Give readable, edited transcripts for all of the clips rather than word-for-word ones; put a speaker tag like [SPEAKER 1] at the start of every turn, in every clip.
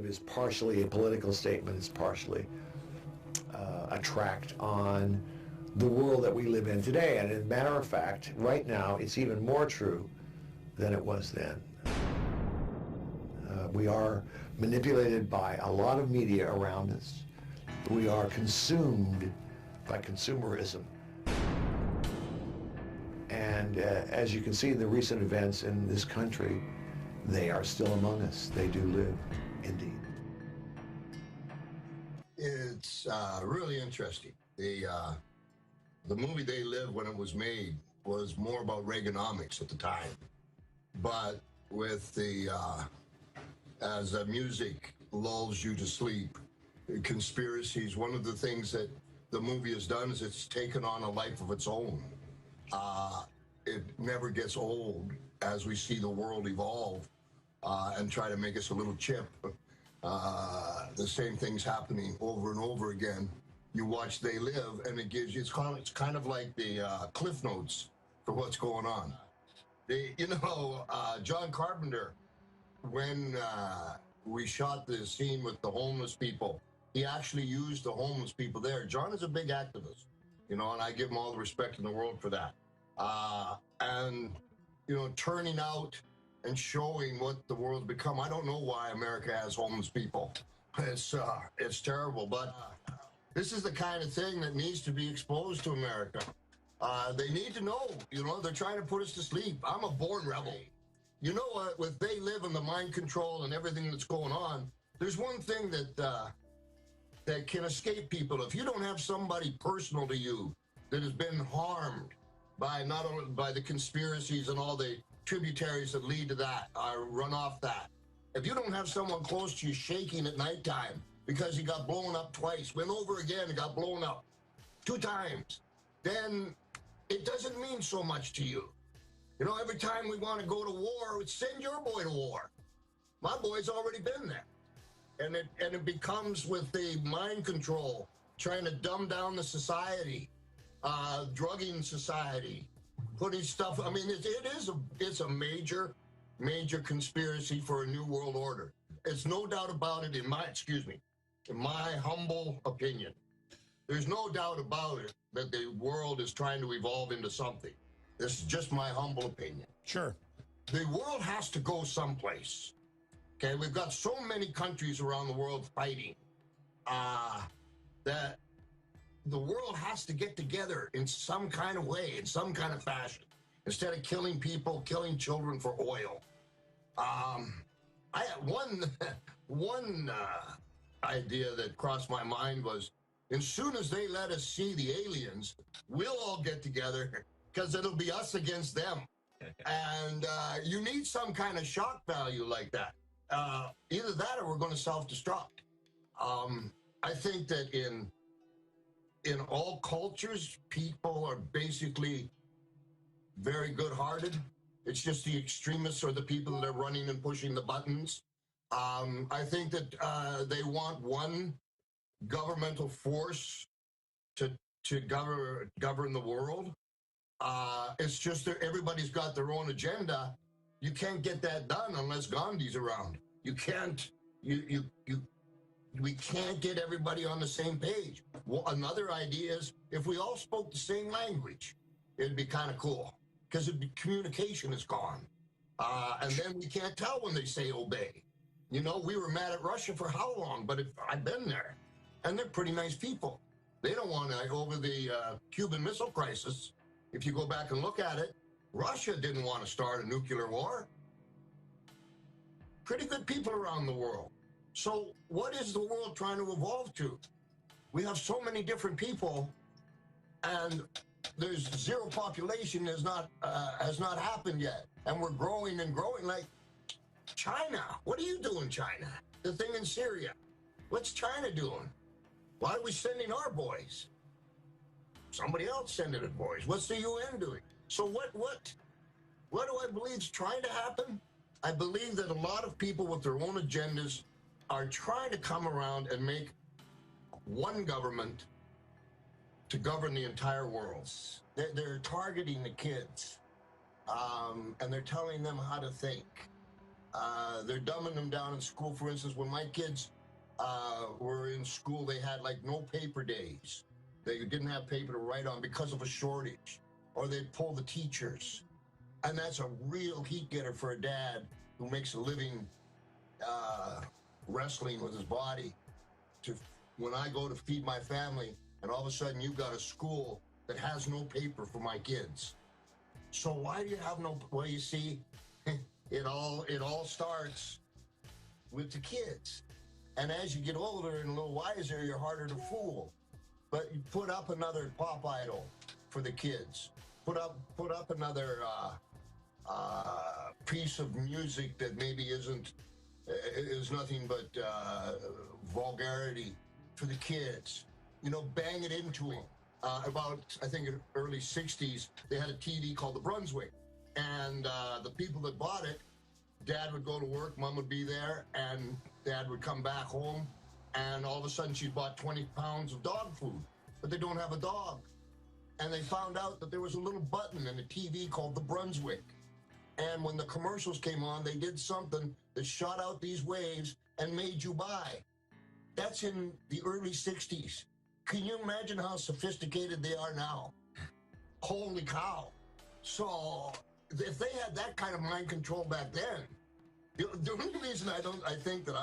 [SPEAKER 1] live is partially a political statement, it's partially a tract on the world that we live in today. And as a matter of fact, right now, it's even more true than it was then. We are manipulated by a lot of media around us. We are consumed by consumerism. And as you can see in the recent events in this country, they are still among us. They do live, indeed.
[SPEAKER 2] It's really interesting. The movie They Live, when it was made, was more about Reaganomics at the time. But with the, as music lulls you to sleep, conspiracies, one of the things that the movie has done is it's taken on a life of its own. It never gets old as we see the world evolve and try to make us a little chip. The same thing's happening over and over again. You watch They Live, and it gives you, it's kind of like the Cliff Notes for what's going on. John Carpenter, when we shot the scene with the homeless people, he actually used the homeless people there. John is a big activist, and I give him all the respect in the world for that. Turning out and showing what the world's become. I don't know why America has homeless people. It's terrible, but this is the kind of thing that needs to be exposed to America. They need to know, they're trying to put us to sleep. I'm a born rebel. You know what, with They Live and the mind control and everything that's going on, there's one thing that can escape people. If you don't have somebody personal to you that has been harmed by not only by the conspiracies and all the tributaries that lead to that, run off that. If you don't have someone close to you shaking at nighttime because he got blown up twice, went over again and got blown up 2 times, then it doesn't mean so much to you. Every time we want to go to war, send your boy to war. My boy's already been there. And it becomes with the mind control, trying to dumb down the society, drugging society, putting stuff. I mean, it's a major conspiracy for a new world order. It's no doubt about it in my humble opinion. There's no doubt about it that the world is trying to evolve into something. This is just my humble opinion.
[SPEAKER 3] Sure.
[SPEAKER 2] The world has to go someplace. Okay, we've got so many countries around the world fighting that the world has to get together in some kind of way, in some kind of fashion, instead of killing people, killing children for oil. One idea that crossed my mind was, as soon as they let us see the aliens, we'll all get together because it'll be us against them. And you need some kind of shock value like that. Either that or we're going to self-destruct. I think that in all cultures, people are basically very good-hearted. It's just the extremists or the people that are running and pushing the buttons. I think that they want one governmental force to govern the world. It's just that everybody's got their own agenda. You can't get that done unless Gandhi's around. We can't get everybody on the same page. Well, another idea is if we all spoke the same language, it'd be kind of cool because communication is gone. And then we can't tell when they say obey. We were mad at Russia for how long? But I've been there, and they're pretty nice people. They don't want to, over the Cuban Missile Crisis, if you go back and look at it, Russia didn't want to start a nuclear war. Pretty good people around the world. So what is the world trying to evolve to? We have so many different people, and there's zero population has not happened yet. And we're growing and growing like China. What are you doing, China? The thing in Syria. What's China doing? Why are we sending our boys? Somebody else sending it boys. What's the UN doing? So what do I believe is trying to happen? I believe that a lot of people with their own agendas are trying to come around and make one government to govern the entire world. They're targeting the kids, and they're telling them how to think. They're dumbing them down in school. For instance, when my kids were in school, they had like no paper days. They didn't have paper to write on because of a shortage, or they'd pull the teachers. And that's a real heat getter for a dad who makes a living wrestling with his body. When I go to feed my family, and all of a sudden you've got a school that has no paper for my kids. So why do you have no? Well, you see, it all starts with the kids, and as you get older and a little wiser, you're harder to fool. But you put up another pop idol for the kids. Put up another piece of music that maybe is nothing but vulgarity for the kids. You know, bang it into them. About, I think, in the early 60s, they had a TV called the Brunswick. And the people that bought it, Dad would go to work, Mom would be there, and Dad would come back home, and all of a sudden she'd bought 20 pounds of dog food, but they don't have a dog. And they found out that there was a little button in the TV called the Brunswick. And when the commercials came on, they did something that shot out these waves and made you buy. That's in the early 60s. Can you imagine how sophisticated they are now? Holy cow. So if they had that kind of mind control back then, the only reason I think that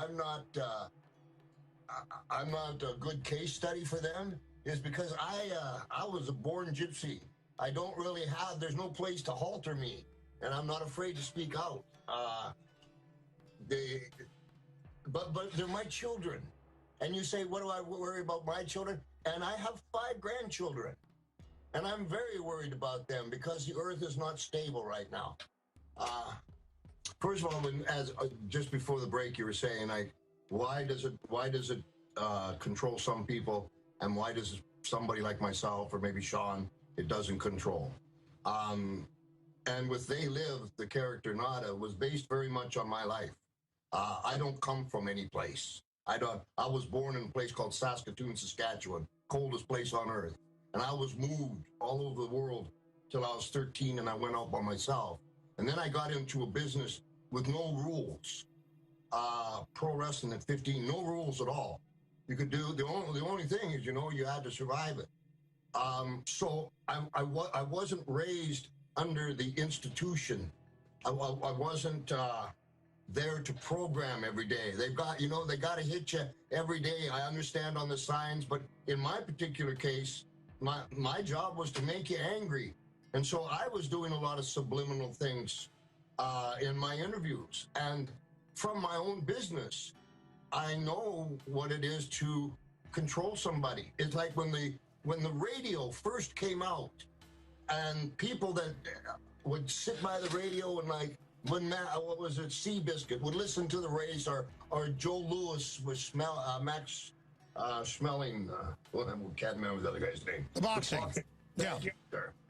[SPEAKER 2] I'm not a good case study for them is because I was a born gypsy. I don't really have, there's no place to halter me, and I'm not afraid to speak out. But they're my children. And you say, what do I worry about my children? And I have 5 grandchildren. And I'm very worried about them because the earth is not stable right now. First of all, just before the break, you were saying, why does it control some people, and why does somebody like myself or maybe Sean, it doesn't control? And with They Live, the character Nada was based very much on my life. I don't come from any place. I was born in a place called Saskatoon, Saskatchewan, coldest place on earth. And I was moved all over the world till I was 13, and I went out by myself. And then I got into a business with no rules. Pro wrestling at 15, no rules at all. You could do, the only thing is, you had to survive it. So I wasn't raised under the institution. I wasn't there to program every day. They got to hit you every day. I understand on the signs, but in my particular case, my job was to make you angry. And so I was doing a lot of subliminal things in my interviews. And from my own business, I know what it is to control somebody. It's like when the radio first came out, and people that would sit by the radio and what was it, Seabiscuit, would listen to the race, or Joe Louis was Max Schmeling, I can't remember the other guy's name.
[SPEAKER 3] The boxing. Yeah.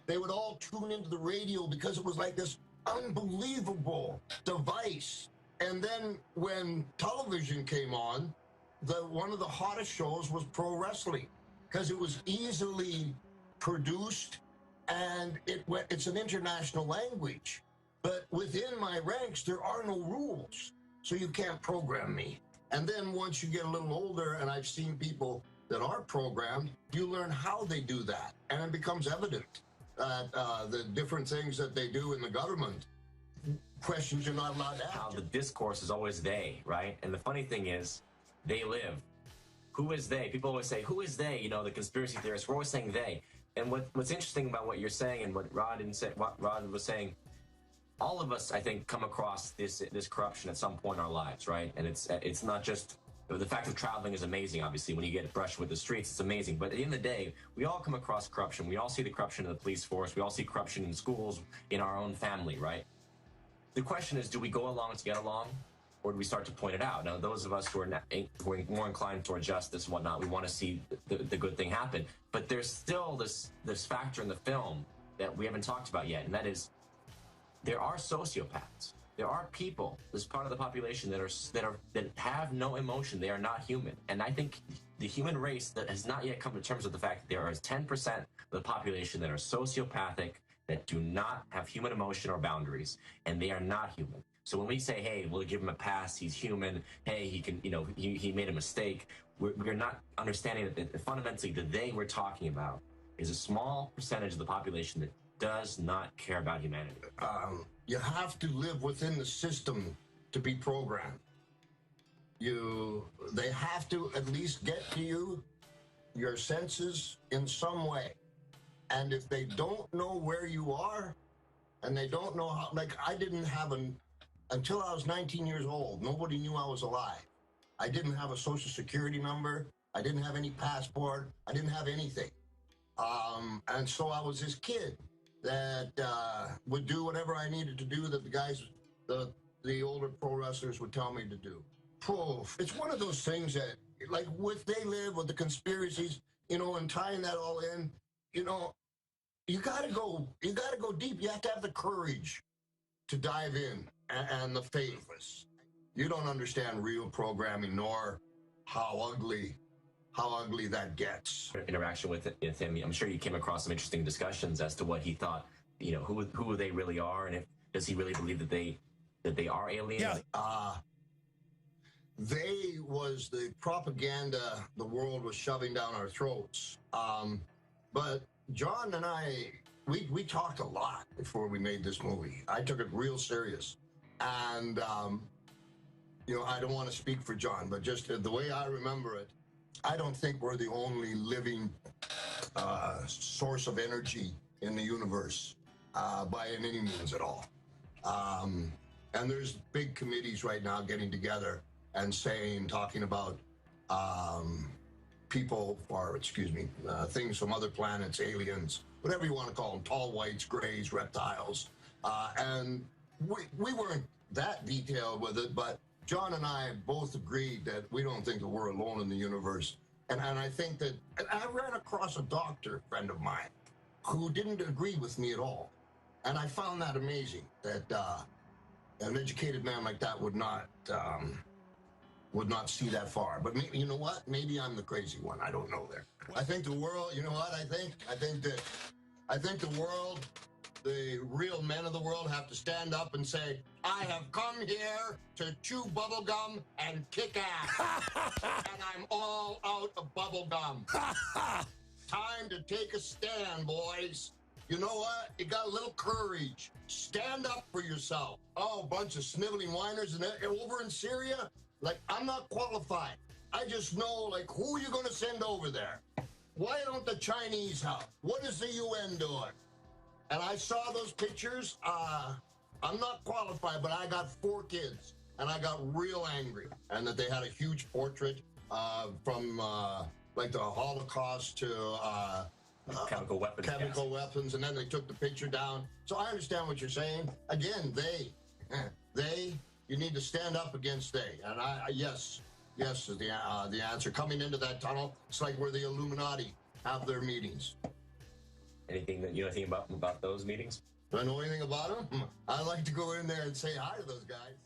[SPEAKER 2] They would all tune into the radio because it was like this unbelievable device. And then when television came on, one of the hottest shows was pro wrestling because it was easily produced, and it's an international language. But within my ranks, there are no rules, so you can't program me. And then once you get a little older, and I've seen people that are programmed, you learn how they do that, and it becomes evident that the different things that they do in the government, questions you're not allowed to ask.
[SPEAKER 4] How the discourse is always they, right? And the funny thing is, they live. Who is they? People always say, who is they? The conspiracy theorists, we're always saying they. And what's interesting about what you're saying and what Rod was saying, all of us, I think, come across this corruption at some point in our lives, right? And it's not just the fact of traveling is amazing. Obviously, when you get brushed with the streets, it's amazing. But at the end of the day, we all come across corruption. We all see the corruption in the police force. We all see corruption in schools, in our own family, right? The question is, do we go along to get along, or do we start to point it out? Now, those of us who are more inclined toward justice and whatnot, we want to see the good thing happen. But there's still this factor in the film that we haven't talked about yet, and that is, there are sociopaths. There are people, this part of the population that have no emotion. They are not human. And I think the human race that has not yet come to terms with the fact that there are 10% of the population that are sociopathic, that do not have human emotion or boundaries, and they are not human. So when we say, hey, we'll give him a pass, he's human, hey, he can, he made a mistake, we're not understanding that fundamentally the they we're talking about is a small percentage of the population that does not care about humanity.
[SPEAKER 2] You have to live within the system to be programmed. They have to at least get to you, your senses, in some way. And if they don't know where you are, and they don't know how, like I didn't have until I was 19 years old, nobody knew I was alive. I didn't have a social security number. I didn't have any passport. I didn't have anything. And so I was this kid that would do whatever I needed to do that the guys, the older pro wrestlers would tell me to do. Poof. It's one of those things that, like, with They Live, with the conspiracies, and tying that all in, you gotta go deep. You have to have the courage to dive in and the faith. You don't understand real programming, nor how ugly that gets.
[SPEAKER 4] Interaction with him, I'm sure you came across some interesting discussions as to what he thought, who they really are, and does he really believe that they are aliens?
[SPEAKER 2] Yeah. They was the propaganda the world was shoving down our throats. But John and I, we talked a lot before we made this movie. I took it real serious. And, I don't want to speak for John, but just the way I remember it, I don't think we're the only living source of energy in the universe by any means at all. And there's big committees right now getting together and talking about people, or things from other planets, aliens, whatever you want to call them, tall whites, grays, reptiles. And we weren't that detailed with it, but John and I both agreed that we don't think that we're alone in the universe. And I think that, and I ran across a doctor friend of mine who didn't agree with me at all. And I found that amazing, that an educated man like that would not see that far. But maybe, you know what? Maybe I'm the crazy one. I don't know there. I think the world, you know what I think? I think the world, the real men of the world have to stand up and say, I have come here to chew bubblegum and kick ass. And I'm all out of bubblegum. Time to take a stand, boys. You know what? You got a little courage. Stand up for yourself. Oh, a bunch of sniveling whiners and over in Syria? Like, I'm not qualified. I just know, like, who are you going to send over there? Why don't the Chinese help? What is the UN doing? And I saw those pictures. I'm not qualified, but I got 4 kids, and I got real angry. And that they had a huge portrait from, like, the Holocaust to
[SPEAKER 4] chemical weapons.
[SPEAKER 2] Chemical weapons, and then they took the picture down. So I understand what you're saying. Again, you need to stand up against they. And yes is the answer. Coming into that tunnel, it's like where the Illuminati have their meetings.
[SPEAKER 4] Anything that you know anything about those meetings?
[SPEAKER 2] Do I know anything about them? I like to go in there and say hi to those guys.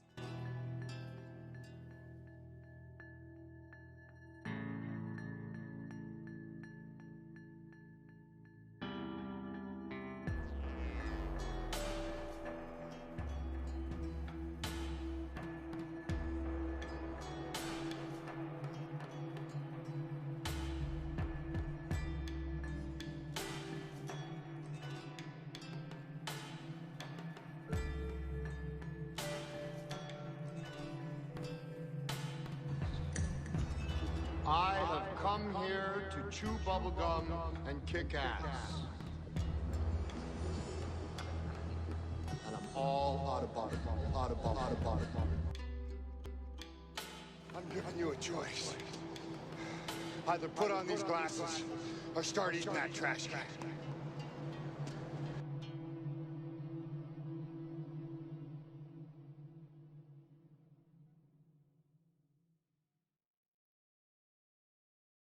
[SPEAKER 3] I have come here to chew bubblegum and kick ass. And I'm all out of bubblegum. I'm giving you a choice. Either put on these glasses or start eating that trash can.